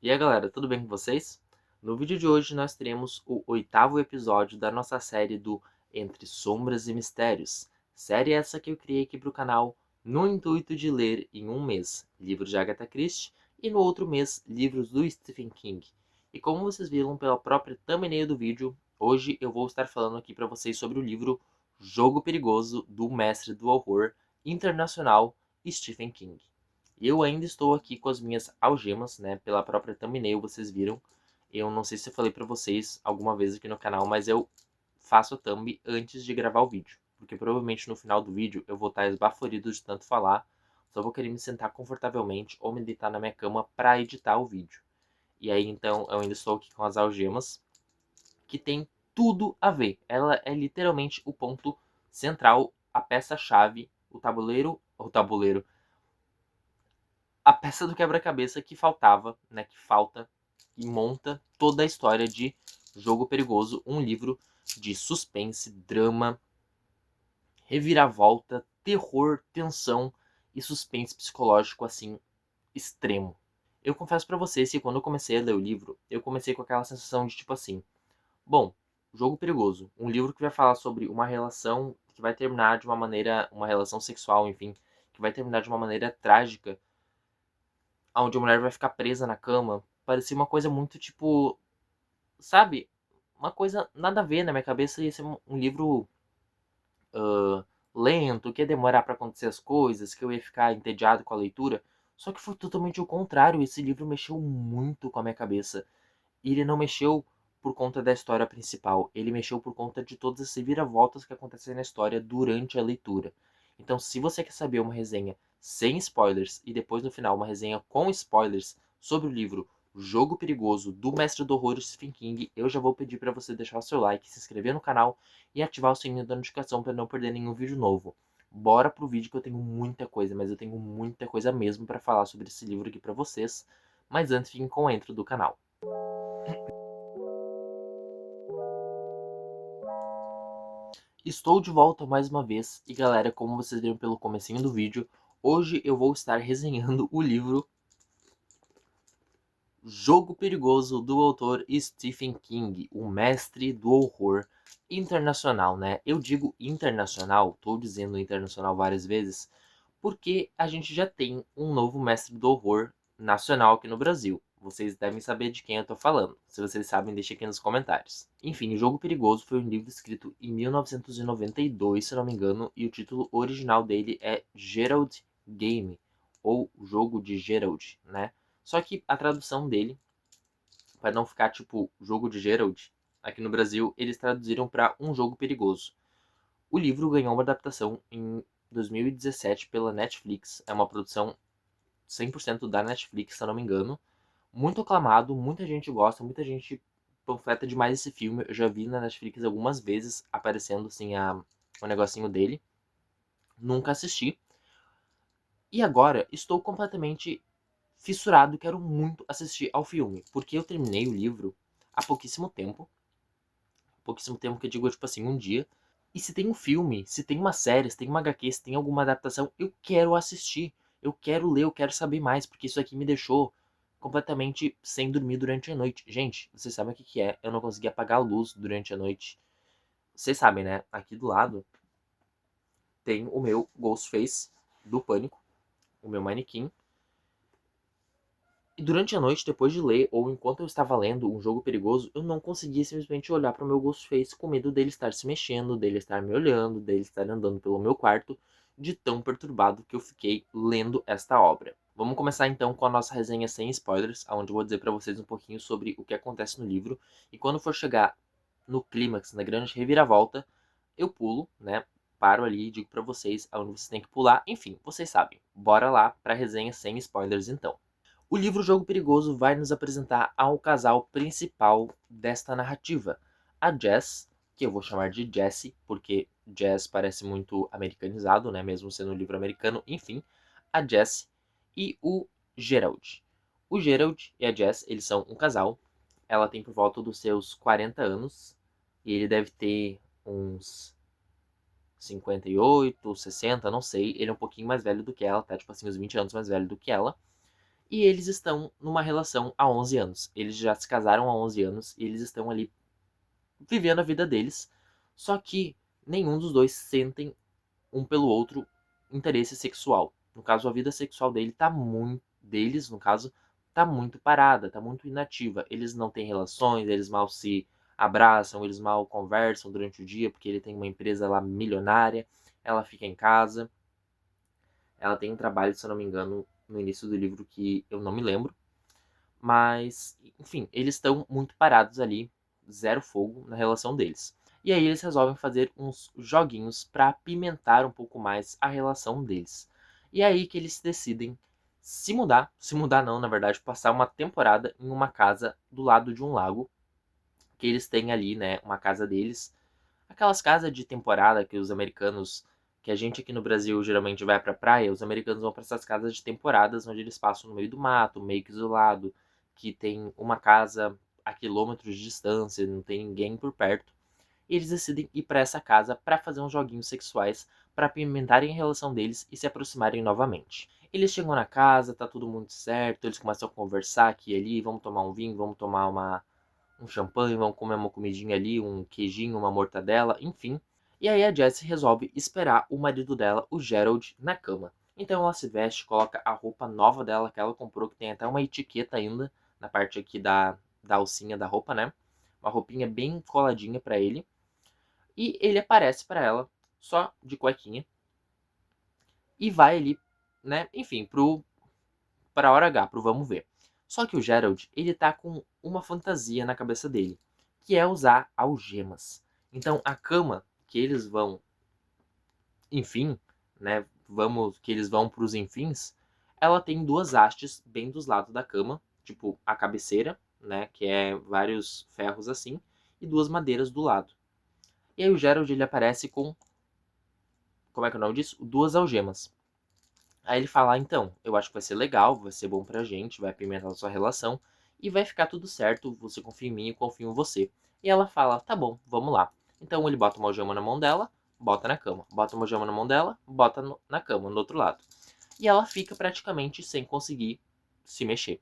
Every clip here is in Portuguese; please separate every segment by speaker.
Speaker 1: E aí galera, tudo bem com vocês? No vídeo de hoje nós teremos o 8º episódio da nossa série do Entre Sombras e Mistérios. Série essa que eu criei aqui para o canal no intuito de ler em um mês livros de Agatha Christie e no outro mês livros do Stephen King. E como vocês viram pela própria thumbnail do vídeo, hoje eu vou estar falando aqui para vocês sobre o livro Jogo Perigoso do mestre do horror internacional Stephen King. Eu ainda estou aqui com as minhas algemas, né? Pela própria thumbnail vocês viram. Eu não sei se eu falei pra vocês alguma vez aqui no canal, mas eu faço a thumb antes de gravar o vídeo. Porque provavelmente no final do vídeo eu vou estar esbaforido de tanto falar. Só vou querer me sentar confortavelmente ou me deitar na minha cama para editar o vídeo. E aí então eu ainda estou aqui com as algemas, que tem tudo a ver. Ela é literalmente o ponto central, a peça-chave, a peça do quebra-cabeça que faltava, né, que falta e monta toda a história de Jogo Perigoso, um livro de suspense, drama, reviravolta, terror, tensão e suspense psicológico assim extremo. Eu confesso para vocês que quando eu comecei a ler o livro, eu comecei com aquela sensação de tipo assim, bom, Jogo Perigoso, um livro que vai falar sobre uma relação que vai terminar de uma maneira, uma relação sexual, enfim, que vai terminar de uma maneira trágica, onde a mulher vai ficar presa na cama, parecia uma coisa muito tipo, sabe? Uma coisa nada a ver na minha cabeça, ia ser um livro lento, que ia demorar para acontecer as coisas, que eu ia ficar entediado com a leitura. Só que foi totalmente o contrário, esse livro mexeu muito com a minha cabeça. E ele não mexeu por conta da história principal, ele mexeu por conta de todas as reviravoltas que acontecem na história durante a leitura. Então, se você quer saber uma resenha sem spoilers e depois no final uma resenha com spoilers sobre o livro Jogo Perigoso do Mestre do Horror Stephen King, eu já vou pedir para você deixar o seu like, se inscrever no canal e ativar o sininho da notificação para não perder nenhum vídeo novo. Bora pro vídeo que eu tenho muita coisa, mas eu tenho muita coisa mesmo para falar sobre esse livro aqui para vocês. Mas antes, fiquem com a intro do canal. Estou de volta mais uma vez e galera, como vocês viram pelo comecinho do vídeo, hoje eu vou estar resenhando o livro Jogo Perigoso do autor Stephen King, o mestre do horror internacional, né? Eu digo internacional, estou dizendo internacional várias vezes, porque a gente já tem um novo mestre do horror nacional aqui no Brasil. Vocês devem saber de quem eu tô falando. Se vocês sabem, deixe aqui nos comentários. Enfim, O Jogo Perigoso foi um livro escrito em 1992, se não me engano, e o título original dele é Gerald Game, ou Jogo de Gerald, né? Só que a tradução dele, para não ficar tipo Jogo de Gerald, aqui no Brasil, eles traduziram para Um Jogo Perigoso. O livro ganhou uma adaptação em 2017 pela Netflix. É uma produção 100% da Netflix, se eu não me engano. Muito aclamado, muita gente gosta, muita gente panfleta demais esse filme. Eu já vi na Netflix algumas vezes aparecendo assim o negocinho dele. Nunca assisti. E agora estou completamente fissurado e quero muito assistir ao filme. Porque eu terminei o livro há pouquíssimo tempo. Pouquíssimo tempo que eu digo, tipo assim, um dia. E se tem um filme, se tem uma série, se tem uma HQ, se tem alguma adaptação, eu quero assistir. Eu quero ler, eu quero saber mais, porque isso aqui me deixou completamente sem dormir durante a noite. Gente, vocês sabem o que que é? Eu não consegui apagar a luz durante a noite. Vocês sabem, né? Aqui do lado tem o meu Ghostface do Pânico, o meu manequim. E durante a noite, depois de ler, ou enquanto eu estava lendo Um Jogo Perigoso, eu não conseguia simplesmente olhar para o meu Ghostface com medo dele estar se mexendo, dele estar me olhando, dele estar andando pelo meu quarto, de tão perturbado que eu fiquei lendo esta obra. Vamos começar então com a nossa resenha sem spoilers, onde eu vou dizer para vocês um pouquinho sobre o que acontece no livro. E quando for chegar no clímax, na grande reviravolta, eu pulo, né? Paro ali e digo para vocês aonde vocês têm que pular. Enfim, vocês sabem. Bora lá para a resenha sem spoilers então. O livro Jogo Perigoso vai nos apresentar ao casal principal desta narrativa, a Jess, que eu vou chamar de Jessie, porque Jess parece muito americanizado, né, mesmo sendo um livro americano, enfim, a Jess e o Gerald. O Gerald e a Jess, eles são um casal, ela tem por volta dos seus 40 anos, e ele deve ter uns 58, 60, não sei, ele é um pouquinho mais velho do que ela, tá, tipo assim, uns 20 anos mais velho do que ela, E eles estão numa relação há 11 anos. Eles já se casaram há 11 anos e eles estão ali vivendo a vida deles. Só que nenhum dos dois sentem um pelo outro interesse sexual. No caso, a vida sexual deles, no caso, tá muito parada, tá muito inativa. Eles não têm relações, eles mal se abraçam, eles mal conversam durante o dia, porque ele tem uma empresa lá milionária, ela fica em casa. Ela tem um trabalho, se eu não me engano, no início do livro que eu não me lembro. Mas, enfim, eles estão muito parados ali, zero fogo na relação deles. E aí eles resolvem fazer uns joguinhos para apimentar um pouco mais a relação deles. E é aí que eles decidem se mudar não, na verdade, passar uma temporada em uma casa do lado de um lago, que eles têm ali, né, uma casa deles. Aquelas casas de temporada que os americanos, que a gente aqui no Brasil geralmente vai pra praia, os americanos vão para essas casas de temporadas onde eles passam no meio do mato, meio que isolado, que tem uma casa a quilômetros de distância, não tem ninguém por perto. E eles decidem ir para essa casa para fazer uns joguinhos sexuais para apimentarem a relação deles e se aproximarem novamente. Eles chegam na casa, tá tudo muito certo, eles começam a conversar aqui e ali, vamos tomar um vinho, vamos tomar um champanhe, vão comer uma comidinha ali, um queijinho, uma mortadela, enfim. E aí a Jessie resolve esperar o marido dela, o Gerald, na cama. Então ela se veste, coloca a roupa nova dela que ela comprou, que tem até uma etiqueta ainda na parte aqui da alcinha da roupa, né? Uma roupinha bem coladinha pra ele. E ele aparece pra ela, só de cuequinha, e vai ali, né? Enfim, pra hora H, pro vamos ver. Só que o Gerald, ele tá com uma fantasia na cabeça dele, que é usar algemas. Então a cama que eles vão, enfim, né, que eles vão pros enfins, ela tem duas hastes bem dos lados da cama, tipo a cabeceira, né, que é vários ferros assim, e duas madeiras do lado. E aí o Gerald ele aparece com, como é que é o nome disso? Duas algemas. Aí ele fala: então, eu acho que vai ser legal, vai ser bom pra gente, vai apimentar a sua relação e vai ficar tudo certo, você confia em mim, eu confio em você. E ela fala: tá bom, vamos lá. Então ele bota uma algema na mão dela, bota na cama. Bota uma algema na mão dela, bota na cama, no outro lado. E ela fica praticamente sem conseguir se mexer.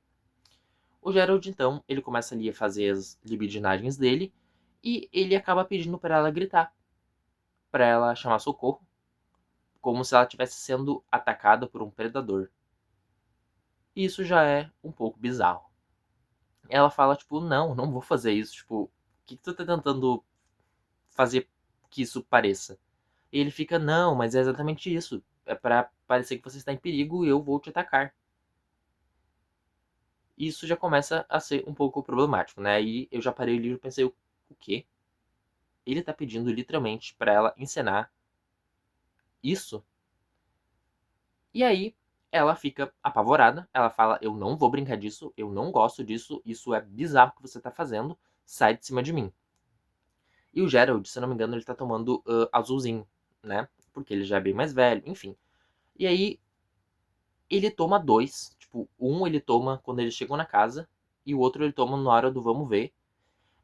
Speaker 1: O Gerald, então, ele começa ali a fazer as libidinagens dele e ele acaba pedindo para ela gritar, para ela chamar socorro, como se ela estivesse sendo atacada por um predador. E isso já é um pouco bizarro. Ela fala, tipo, não, não vou fazer isso. Tipo, o que tu tá tentando fazer que isso pareça? E ele fica, não, mas é exatamente isso. É pra parecer que você está em perigo e eu vou te atacar. Isso já começa a ser um pouco problemático, né? Aí eu já parei o livro e pensei, o quê? Ele tá pedindo literalmente pra ela encenar isso? E aí ela fica apavorada. Ela fala, eu não vou brincar disso, eu não gosto disso, isso é bizarro que você tá fazendo, sai de cima de mim. E o Gerald, se eu não me engano, ele tá tomando azulzinho, né? Porque ele já é bem mais velho, enfim. E aí ele toma dois. Tipo, um ele toma quando eles chegam na casa. E o outro ele toma na hora do vamos ver.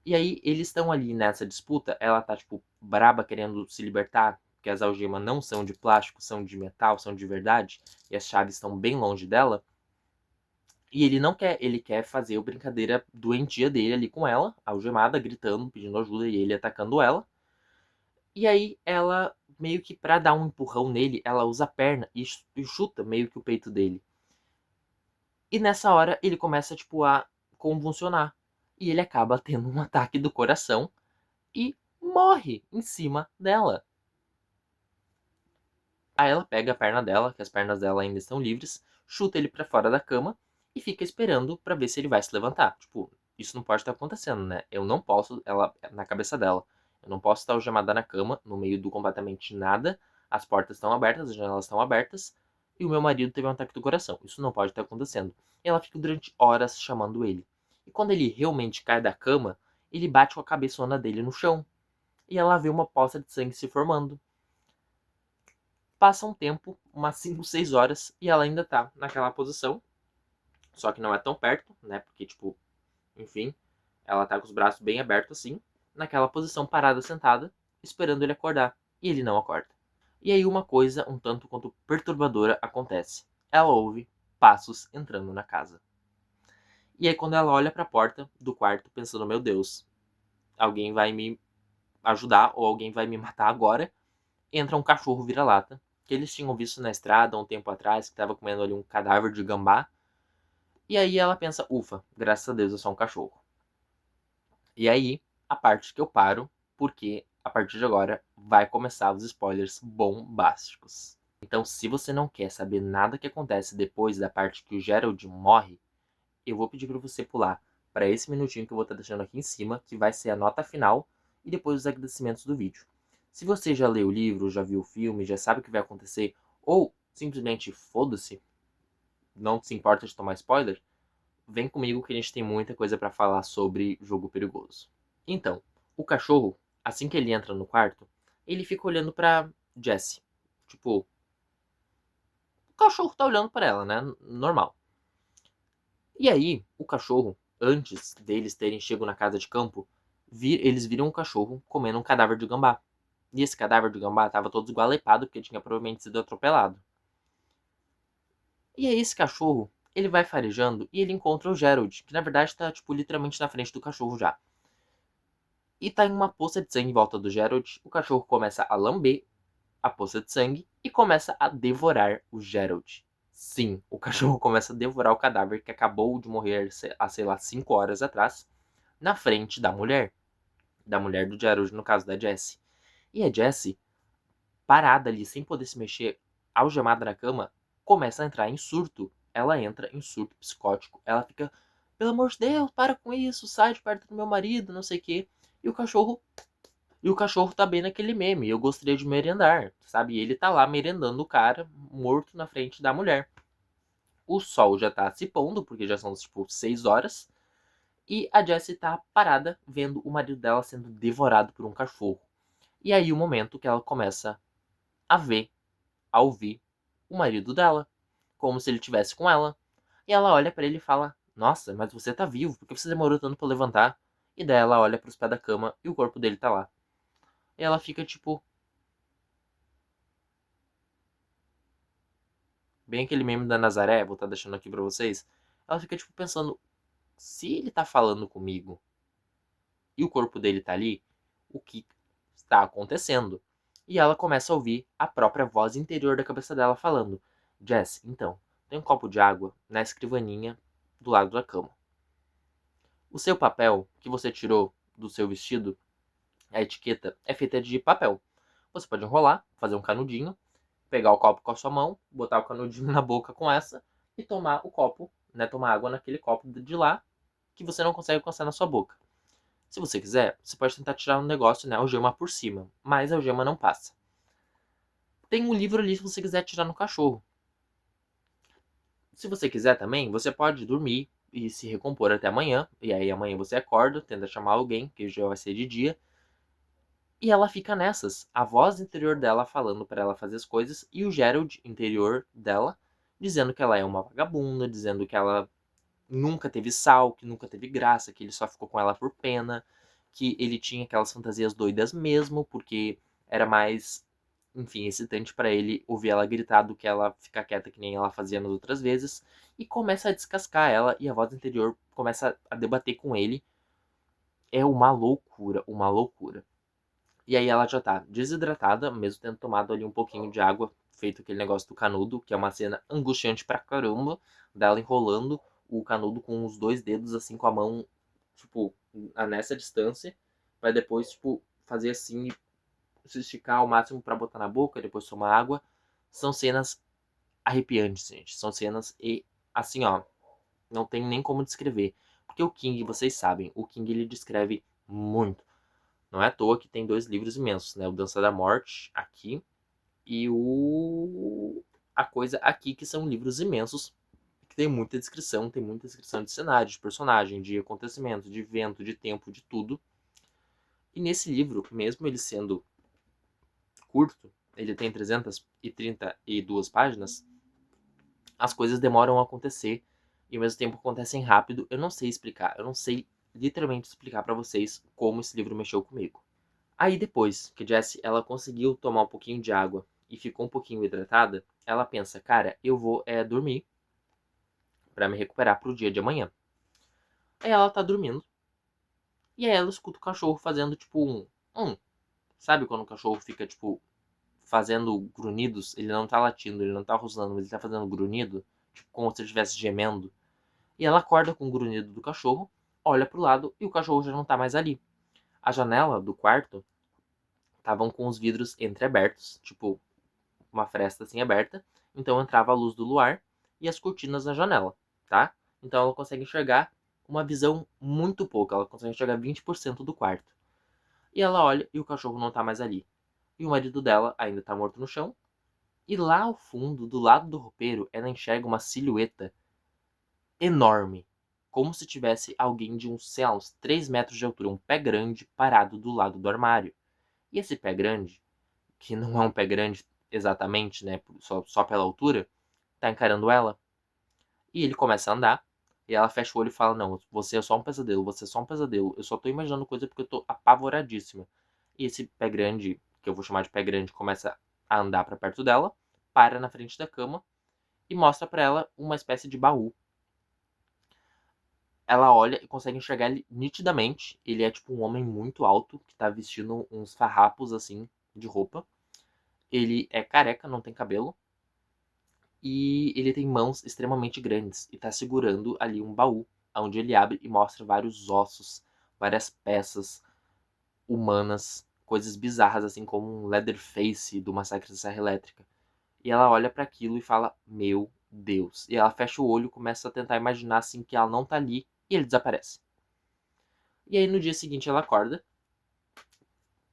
Speaker 1: E aí eles estão ali nessa disputa. Ela tá, tipo, braba querendo se libertar. Porque as algemas não são de plástico, são de metal, são de verdade. E as chaves estão bem longe dela. E ele não quer, ele quer fazer a brincadeira doentia dele ali com ela, algemada, gritando, pedindo ajuda e ele atacando ela. E aí ela, meio que pra dar um empurrão nele, ela usa a perna e chuta meio que o peito dele. E nessa hora ele começa, tipo, a convulsionar. E ele acaba tendo um ataque do coração e morre em cima dela. Aí ela pega a perna dela, que as pernas dela ainda estão livres, chuta ele pra fora da cama e fica esperando pra ver se ele vai se levantar. Tipo, isso não pode estar acontecendo, né? Eu não posso, ela na cabeça dela, eu não posso estar algemada na cama, no meio do completamente nada. As portas estão abertas, as janelas estão abertas e o meu marido teve um ataque do coração. Isso não pode estar acontecendo. E ela fica durante horas chamando ele. E quando ele realmente cai da cama, ele bate com a cabeçona dele no chão. E ela vê uma poça de sangue se formando. Passa um tempo, umas 5, 6 horas, e ela ainda tá naquela posição. Só que não é tão perto, né? Porque, tipo, enfim, ela tá com os braços bem abertos assim, naquela posição parada, sentada, esperando ele acordar. E ele não acorda. E aí uma coisa um tanto quanto perturbadora acontece. Ela ouve passos entrando na casa. E aí quando ela olha para a porta do quarto pensando, meu Deus, alguém vai me ajudar ou alguém vai me matar agora, entra um cachorro vira-lata que eles tinham visto na estrada há um tempo atrás, que estava comendo ali um cadáver de gambá. E aí ela pensa, ufa, graças a Deus é só um cachorro. E aí, a parte que eu paro, porque a partir de agora vai começar os spoilers bombásticos. Então, se você não quer saber nada que acontece depois da parte que o Gerald morre, eu vou pedir para você pular para esse minutinho que eu vou estar deixando aqui em cima, que vai ser a nota final e depois os agradecimentos do vídeo. Se você já leu o livro, já viu o filme, já sabe o que vai acontecer, ou simplesmente foda-se, não se importa de tomar spoiler, vem comigo que a gente tem muita coisa para falar sobre Jogo Perigoso. Então, o cachorro, assim que ele entra no quarto, ele fica olhando pra Jessie. Tipo, o cachorro tá olhando pra ela, né? Normal. E aí, o cachorro, antes deles terem chego na casa de campo, eles viram um cachorro comendo um cadáver de gambá. E esse cadáver de gambá tava todo esgualepado porque tinha provavelmente sido atropelado. E aí esse cachorro, ele vai farejando e ele encontra o Gerald, que na verdade tá, tipo, literalmente na frente do cachorro já. E tá em uma poça de sangue em volta do Gerald. O cachorro começa a lamber a poça de sangue e começa a devorar o Gerald. Sim, o cachorro começa a devorar o cadáver que acabou de morrer há, sei lá, 5 horas atrás, na frente da mulher. Da mulher do Gerald, no caso da Jessie. E a Jessie, parada ali, sem poder se mexer, algemada na cama, começa a entrar em surto. Ela entra em surto psicótico. Ela fica, pelo amor de Deus, para com isso, sai de perto do meu marido, não sei o quê. E o cachorro tá bem naquele meme. Eu gostaria de merendar, sabe? E ele tá lá merendando o cara, morto na frente da mulher. O sol já tá se pondo, porque já são, tipo, 6 horas. E a Jessie tá parada, vendo o marido dela sendo devorado por um cachorro. E aí o momento que ela começa a ver, a ouvir o marido dela, como se ele estivesse com ela. E ela olha pra ele e fala, nossa, mas você tá vivo, por que você demorou tanto pra levantar? E daí ela olha pros pés da cama e o corpo dele tá lá. E ela fica tipo, bem aquele meme da Nazaré, vou estar deixando aqui pra vocês. Ela fica tipo pensando, se ele tá falando comigo e o corpo dele tá ali, o que está acontecendo? E ela começa a ouvir a própria voz interior da cabeça dela falando, Jess, então, tem um copo de água na escrivaninha do lado da cama. O seu papel que você tirou do seu vestido, a etiqueta, é feita de papel. Você pode enrolar, fazer um canudinho, pegar o copo com a sua mão, botar o canudinho na boca com essa e tomar o copo, né? Tomar água naquele copo de lá que você não consegue alcançar na sua boca. Se você quiser, você pode tentar tirar um negócio, né? Algema por cima, mas a algema não passa. Tem um livro ali se você quiser tirar no cachorro. Se você quiser também, você pode dormir e se recompor até amanhã. E aí amanhã você acorda, tenta chamar alguém, que já vai ser de dia. E ela fica nessas, a voz interior dela falando para ela fazer as coisas e o Gerald interior dela dizendo que ela é uma vagabunda, dizendo que ela nunca teve sal, que nunca teve graça, que ele só ficou com ela por pena, que ele tinha aquelas fantasias doidas mesmo, porque era mais, enfim, excitante para ele ouvir ela gritar do que ela ficar quieta que nem ela fazia nas outras vezes, e começa a descascar ela e a voz interior começa a debater com ele. É uma loucura, uma loucura. E aí ela já tá desidratada, mesmo tendo tomado ali um pouquinho de água, feito aquele negócio do canudo, que é uma cena angustiante pra caramba, dela enrolando o canudo com os 2 dedos, assim, com a mão, tipo, nessa distância, vai depois, tipo, fazer assim, se esticar ao máximo pra botar na boca, depois tomar água. São cenas arrepiantes, gente. São cenas e, assim, ó, não tem nem como descrever. Porque o King, vocês sabem, o King ele descreve muito. Não é à toa que tem 2 livros imensos, né? O Dança da Morte aqui e o A Coisa aqui, que são livros imensos que tem muita descrição de cenário, de personagem, de acontecimento, de evento, de tempo, de tudo. E nesse livro, mesmo ele sendo curto, ele tem 332 páginas, as coisas demoram a acontecer e ao mesmo tempo acontecem rápido. Eu não sei explicar, eu não sei literalmente explicar pra vocês como esse livro mexeu comigo. Aí depois que Jessie ela conseguiu tomar um pouquinho de água e ficou um pouquinho hidratada, ela pensa, cara, eu vou dormir pra me recuperar pro dia de amanhã. Aí ela tá dormindo. E aí ela escuta o cachorro fazendo, tipo, um. Sabe quando o cachorro fica, tipo, fazendo grunhidos? Ele não tá latindo, ele não tá rosnando, mas ele tá fazendo grunhido. Tipo, como se ele estivesse gemendo. E ela acorda com o grunhido do cachorro, olha pro lado e o cachorro já não tá mais ali. A janela do quarto estavam com os vidros entreabertos, tipo, uma fresta assim aberta. Então entrava a luz do luar e as cortinas na janela, tá? Então ela consegue enxergar uma visão muito pouca, ela consegue enxergar 20% do quarto. E ela olha e o cachorro não tá mais ali. E o marido dela ainda tá morto no chão. E lá ao fundo, do lado do roupeiro, ela enxerga uma silhueta enorme. Como se tivesse alguém de uns, sei lá, uns 3 metros de altura, um pé grande, parado do lado do armário. E esse pé grande, que não é um pé grande exatamente, né, só pela altura, tá encarando ela. E ele começa a andar. E ela fecha o olho e fala: Não, você é só um pesadelo, você é só um pesadelo. Eu só tô imaginando coisa porque eu tô apavoradíssima. E esse pé grande, que eu vou chamar de pé grande, começa a andar pra perto dela, para na frente da cama e mostra pra ela uma espécie de baú. Ela olha e consegue enxergar ele nitidamente. Ele é tipo um homem muito alto, que tá vestindo uns farrapos assim de roupa. Ele é careca, não tem cabelo. E ele tem mãos extremamente grandes e tá segurando ali um baú, onde ele abre e mostra vários ossos, várias peças humanas, coisas bizarras, assim como um Leatherface do Massacre da Serra Elétrica. E ela olha para aquilo e fala: Meu Deus. E ela fecha o olho e começa a tentar imaginar assim que ela não tá ali e ele desaparece. E aí no dia seguinte ela acorda,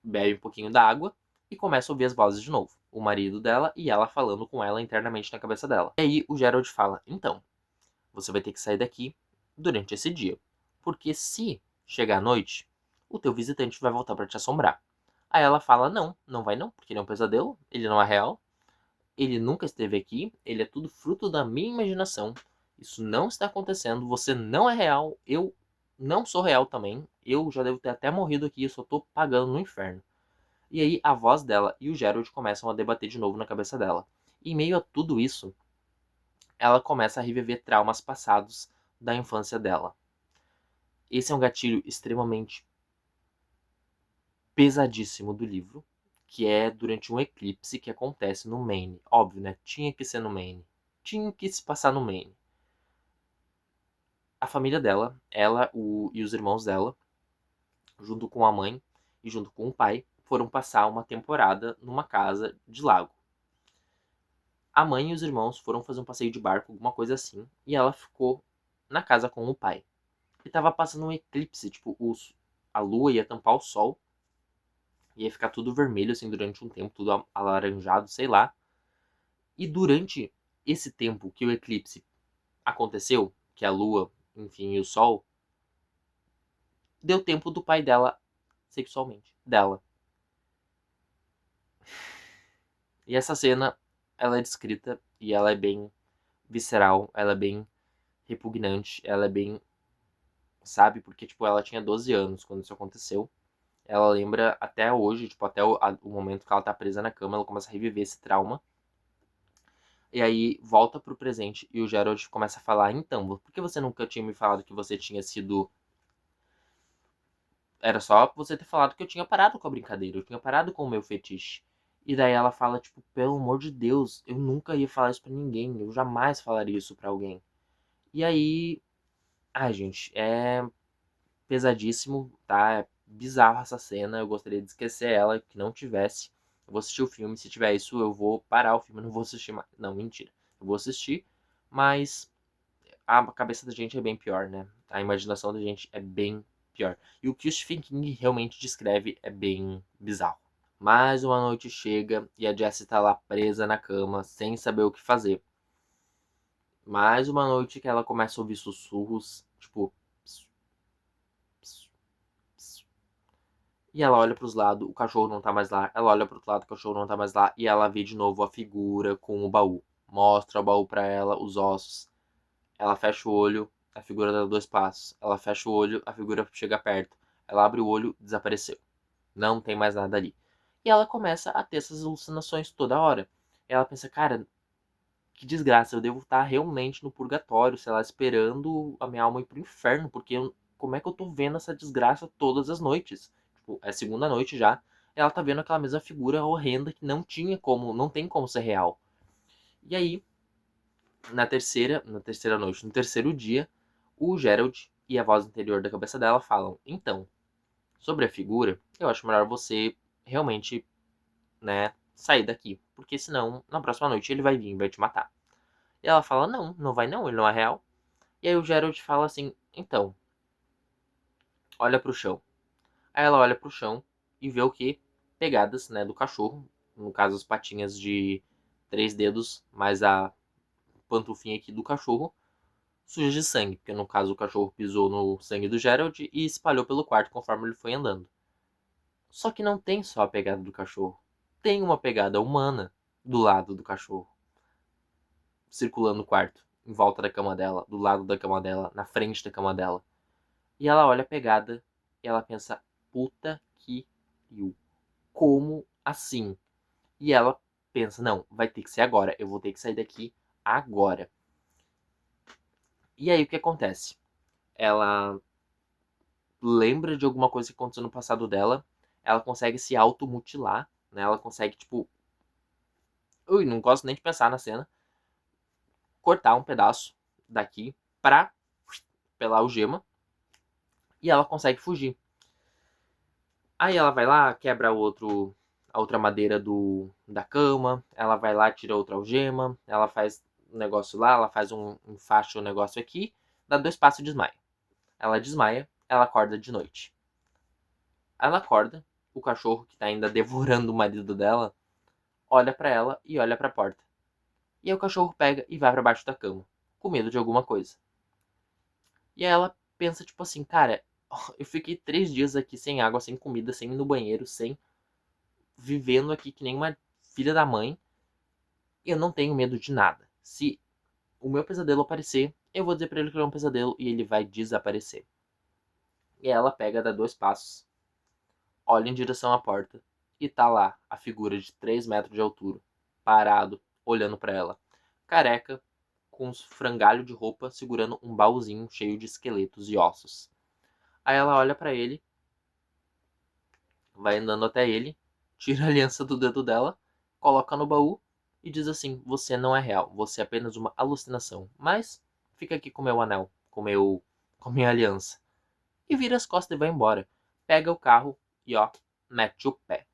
Speaker 1: bebe um pouquinho da água e começa a ouvir as vozes de novo. O marido dela e ela falando com ela internamente na cabeça dela. E aí o Gerald fala: Então, você vai ter que sair daqui durante esse dia. Porque se chegar à noite, o teu visitante vai voltar para te assombrar. Aí ela fala: Não, não vai não, porque ele é um pesadelo, ele não é real, ele nunca esteve aqui, ele é tudo fruto da minha imaginação. Isso não está acontecendo, você não é real, eu não sou real também, eu já devo ter até morrido aqui, eu só tô pagando no inferno. E aí a voz dela e o Gerald começam a debater de novo na cabeça dela. E em meio a tudo isso, ela começa a reviver traumas passados da infância dela. Esse é um gatilho extremamente pesadíssimo do livro, que é durante um eclipse que acontece no Maine. Óbvio, né? Tinha que ser no Maine. Tinha que se passar no Maine. A família dela, e os irmãos dela, junto com a mãe e junto com o pai, foram passar uma temporada numa casa de lago. A mãe e os irmãos foram fazer um passeio de barco, alguma coisa assim, e ela ficou na casa com o pai. E tava passando um eclipse, tipo, a lua ia tampar o sol, ia ficar tudo vermelho, assim, durante um tempo, tudo alaranjado, sei lá. E durante esse tempo que o eclipse aconteceu, que a lua, enfim, e o sol, deu tempo do pai dela sexualmente, dela. E essa cena, ela é descrita e ela é bem visceral, ela é bem repugnante, ela é bem, sabe? Porque, tipo, ela tinha 12 anos quando isso aconteceu. Ela lembra até hoje, tipo, até o momento que ela tá presa na cama, ela começa a reviver esse trauma. E aí volta pro presente e o Gerald começa a falar: Então, por que você nunca tinha me falado que você tinha sido. Era só você ter falado que eu tinha parado com a brincadeira, eu tinha parado com o meu fetiche. E daí ela fala, tipo, pelo amor de Deus, eu nunca ia falar isso pra ninguém, eu jamais falaria isso pra alguém. E aí. Ai, gente, é pesadíssimo, tá? É bizarro essa cena. Eu gostaria de esquecer ela, que não tivesse. Eu vou assistir o filme. Se tiver isso, eu vou parar o filme. Eu não vou assistir mais. Não, mentira. Eu vou assistir, mas a cabeça da gente é bem pior, né? A imaginação da gente é bem pior. E o que o Stephen King realmente descreve é bem bizarro. Mais uma noite chega e a Jessie tá lá presa na cama, sem saber o que fazer. Mais uma noite que ela começa a ouvir sussurros, tipo. E ela olha pros lados, o cachorro não tá mais lá. Ela olha pro outro lado, o cachorro não tá mais lá. E ela vê de novo a figura com o baú. Mostra o baú pra ela, os ossos. Ela fecha o olho, a figura dá 2 passos. Ela fecha o olho, a figura chega perto. Ela abre o olho, desapareceu. Não tem mais nada ali. E ela começa a ter essas alucinações toda hora. E ela pensa, cara, que desgraça, eu devo estar realmente no purgatório, sei lá, esperando a minha alma ir pro inferno, porque como é que eu tô vendo essa desgraça todas as noites? Tipo, é a segunda noite já, e ela tá vendo aquela mesma figura horrenda que não tem como ser real. E aí, na terceira noite, no terceiro dia, o Gerald e a voz interior da cabeça dela falam: então, sobre a figura, eu acho melhor você realmente, né, sair daqui, porque senão na próxima noite ele vai vir e vai te matar. E ela fala: não, não vai não, ele não é real. E aí o Gerald fala assim: então, olha pro chão. Aí ela olha pro chão e vê o que? Pegadas, né, do cachorro, no caso as patinhas de 3 dedos, mais a pantufinha aqui do cachorro, sujas de sangue, porque no caso o cachorro pisou no sangue do Gerald e espalhou pelo quarto conforme ele foi andando. Só que não tem só a pegada do cachorro, tem uma pegada humana do lado do cachorro, circulando no quarto, em volta da cama dela, do lado da cama dela, na frente da cama dela. E ela olha a pegada e ela pensa: puta que pariu, como assim? E ela pensa: não, vai ter que ser agora, eu vou ter que sair daqui agora. E aí o que acontece? Ela lembra de alguma coisa que aconteceu no passado dela, ela consegue se automutilar, né? Ela consegue, tipo, ui, não gosto nem de pensar na cena, cortar um pedaço daqui pra pela algema e ela consegue fugir. Aí ela vai lá, quebra a outra madeira da cama, ela vai lá, tira outra algema, ela faz um negócio lá, ela faz enfaixa o negócio aqui, dá 2 passos e desmaia. Ela desmaia, ela acorda de noite. Ela acorda, o cachorro que tá ainda devorando o marido dela, olha pra ela e olha pra porta. E aí o cachorro pega e vai pra baixo da cama, com medo de alguma coisa. E aí ela pensa, tipo assim, cara, eu fiquei 3 dias aqui sem água, sem comida, sem ir no banheiro, sem vivendo aqui que nem uma filha da mãe. E eu não tenho medo de nada. Se o meu pesadelo aparecer, eu vou dizer pra ele que ele é um pesadelo e ele vai desaparecer. E ela pega, dá 2 passos, olha em direção à porta e tá lá a figura de 3 metros de altura, parado, olhando pra ela. Careca, com uns frangalhos de roupa, segurando um baúzinho cheio de esqueletos e ossos. Aí ela olha pra ele, vai andando até ele, tira a aliança do dedo dela, coloca no baú e diz assim: você não é real, você é apenas uma alucinação. Mas fica aqui com meu anel, com minha aliança. E vira as costas e vai embora. Pega o carro e ó, mete o pé.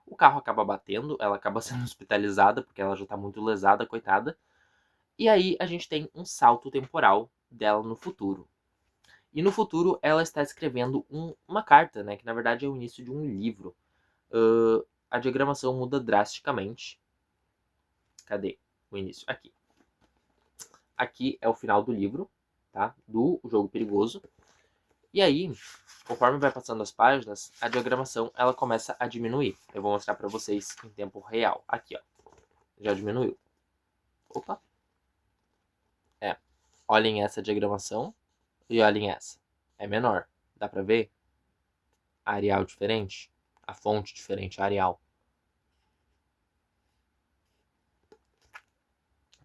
Speaker 1: O carro acaba batendo, ela acaba sendo hospitalizada porque ela já tá muito lesada, coitada. E aí a gente tem um salto temporal dela no futuro. E no futuro ela está escrevendo uma carta, né? Que na verdade é o início de um livro. A diagramação muda drasticamente. Cadê o início? Aqui. Aqui é o final do livro, tá? Do Jogo Perigoso. E aí, conforme vai passando as páginas, a diagramação ela começa a diminuir. Eu vou mostrar para vocês em tempo real. Aqui, ó. Já diminuiu. Opa. Olhem essa diagramação e olhem essa. É menor. Dá para ver? A Arial diferente. A fonte diferente, a Arial.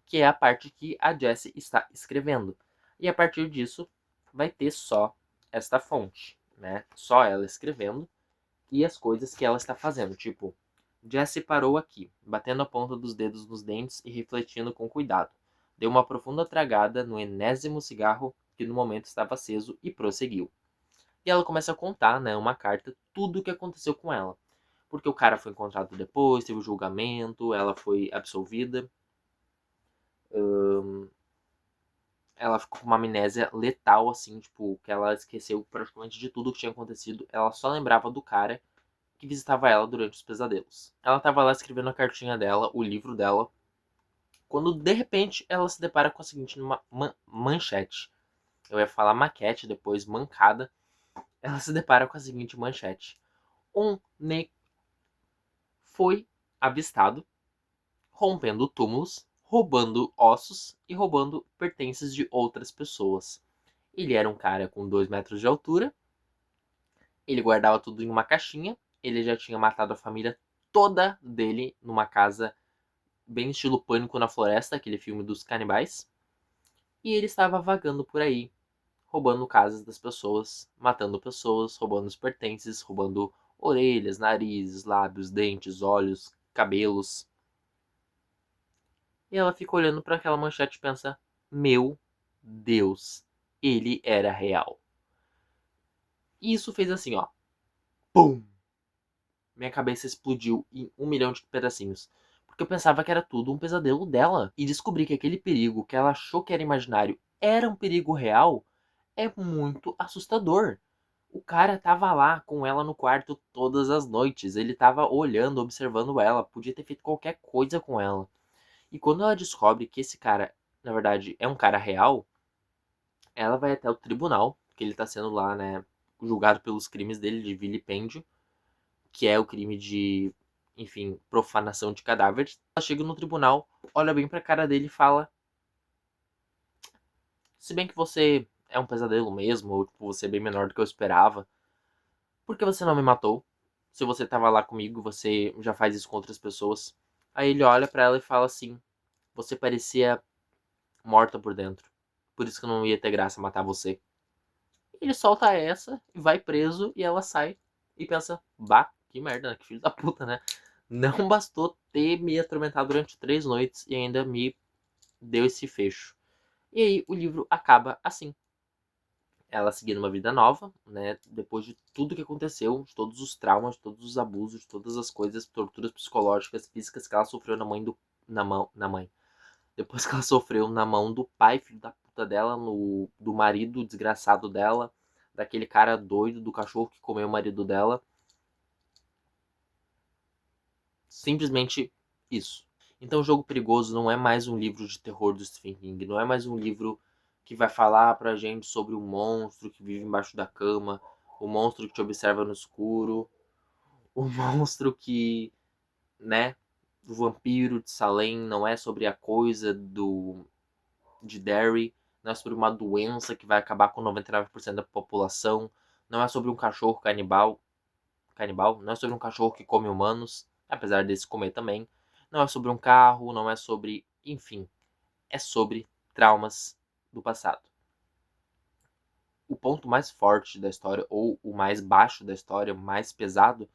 Speaker 1: Que é a parte que a Jessie está escrevendo. E a partir disso, vai ter só esta fonte, né? Só ela escrevendo e as coisas que ela está fazendo. Tipo, Jessie parou aqui, batendo a ponta dos dedos nos dentes e refletindo com cuidado. Deu uma profunda tragada no enésimo cigarro que no momento estava aceso e prosseguiu. E ela começa a contar, né, uma carta, tudo o que aconteceu com ela. Porque o cara foi encontrado depois, teve o julgamento, ela foi absolvida. Ela ficou com uma amnésia letal, assim, tipo, que ela esqueceu praticamente de tudo que tinha acontecido. Ela só lembrava do cara que visitava ela durante os pesadelos. Ela tava lá escrevendo a cartinha dela, o livro dela, quando de repente ela se depara com a seguinte manchete. Eu ia falar maquete, depois mancada. Ela se depara com a seguinte manchete. Um negro foi avistado rompendo túmulos, roubando ossos e roubando pertences de outras pessoas. Ele era um cara com 2 metros de altura, ele guardava tudo em uma caixinha, ele já tinha matado a família toda dele numa casa bem estilo Pânico na Floresta, aquele filme dos canibais. E ele estava vagando por aí, roubando casas das pessoas, matando pessoas, roubando os pertences, roubando orelhas, narizes, lábios, dentes, olhos, cabelos. E ela fica olhando para aquela manchete e pensa: meu Deus, ele era real. E isso fez assim, ó. Pum! Minha cabeça explodiu em 1 milhão de pedacinhos. Porque eu pensava que era tudo um pesadelo dela. E descobri que aquele perigo que ela achou que era imaginário era um perigo real é muito assustador. O cara tava lá com ela no quarto todas as noites. Ele tava olhando, observando ela. Podia ter feito qualquer coisa com ela. E quando ela descobre que esse cara, na verdade, é um cara real, ela vai até o tribunal, que ele tá sendo lá, né, julgado pelos crimes dele de vilipêndio, que é o crime de, enfim, profanação de cadáveres. Ela chega no tribunal, olha bem pra cara dele e fala: se bem que você é um pesadelo mesmo, ou tipo, você é bem menor do que eu esperava, por que você não me matou? Se você tava lá comigo, você já faz isso com outras pessoas. Aí ele olha pra ela e fala assim: você parecia morta por dentro. Por isso que não ia ter graça matar você. Ele solta essa e vai preso e ela sai e pensa: bah, que merda, né? Que filho da puta, né? Não bastou ter me atormentado durante 3 noites e ainda me deu esse fecho. E aí o livro acaba assim. Ela seguindo uma vida nova, né? Depois de tudo que aconteceu, de todos os traumas, de todos os abusos, de todas as coisas, torturas psicológicas, físicas que ela sofreu na mãe. Depois que ela sofreu na mão do pai, filho da puta dela, do marido desgraçado dela, daquele cara doido do cachorro que comeu o marido dela. Simplesmente isso. Então, O Jogo Perigoso não é mais um livro de terror do Stephen King, não é mais um livro que vai falar pra gente sobre um monstro que vive embaixo da cama, o monstro que te observa no escuro, o monstro que, né, o vampiro de Salem, não é sobre a coisa de Derry, não é sobre uma doença que vai acabar com 99% da população, não é sobre um cachorro canibal, não é sobre um cachorro que come humanos, apesar desse comer também, não é sobre um carro, não é sobre, enfim, é sobre traumas do passado. O ponto mais forte da história, ou o mais baixo da história, mais pesado,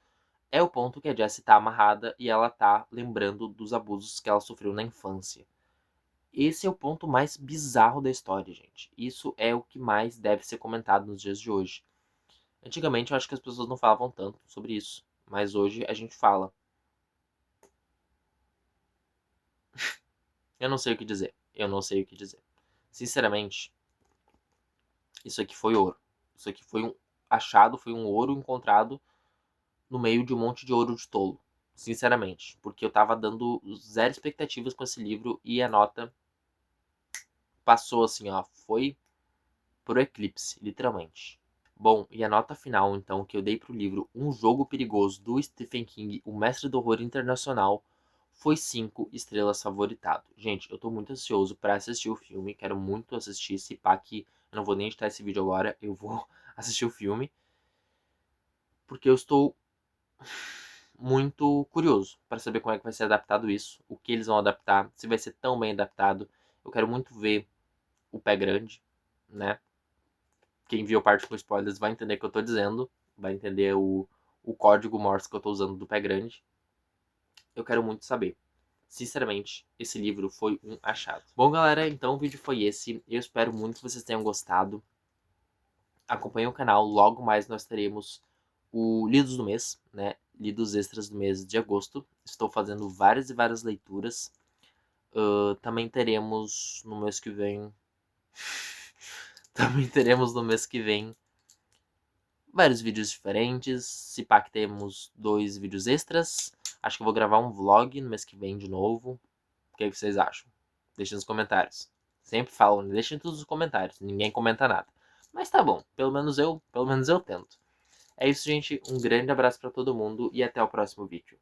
Speaker 1: é o ponto que a Jessie tá amarrada e ela tá lembrando dos abusos que ela sofreu na infância. Esse é o ponto mais bizarro da história, gente. Isso é o que mais deve ser comentado nos dias de hoje. Antigamente eu acho que as pessoas não falavam tanto sobre isso, mas hoje a gente fala. Eu não sei o que dizer. Eu não sei o que dizer. Sinceramente, isso aqui foi ouro. Isso aqui foi um achado, foi um ouro encontrado no meio de um monte de ouro de tolo. Sinceramente, porque eu tava dando zero expectativas com esse livro e a nota passou assim, ó, foi pro eclipse, literalmente. Bom, e a nota final, então, que eu dei pro livro Um Jogo Perigoso, do Stephen King, o mestre do horror internacional, foi 5 estrelas favoritado. Gente, eu tô muito ansioso para assistir o filme, quero muito assistir, se pá que eu não vou nem editar esse vídeo agora, eu vou assistir o filme, porque eu estou muito curioso para saber como é que vai ser adaptado isso, o que eles vão adaptar, se vai ser tão bem adaptado. Eu quero muito ver o Pé Grande, né? Quem viu parte com spoilers vai entender o que eu tô dizendo, vai entender o código Morse que eu tô usando do Pé Grande. Eu quero muito saber. Sinceramente, esse livro foi um achado. Bom, galera, então o vídeo foi esse. Eu espero muito que vocês tenham gostado. Acompanhe o canal, logo mais nós teremos o Lidos do Mês, né? Lidos extras do mês de agosto. Estou fazendo várias e várias leituras. Também teremos no mês que vem. Também teremos no mês que vem vários vídeos diferentes. Se pá que temos 2 vídeos extras. Acho que eu vou gravar um vlog no mês que vem de novo. O que vocês acham? Deixem nos comentários. Sempre falo, né? Deixem todos os comentários. Ninguém comenta nada. Mas tá bom, pelo menos eu tento. É isso, gente. Um grande abraço pra todo mundo e até o próximo vídeo.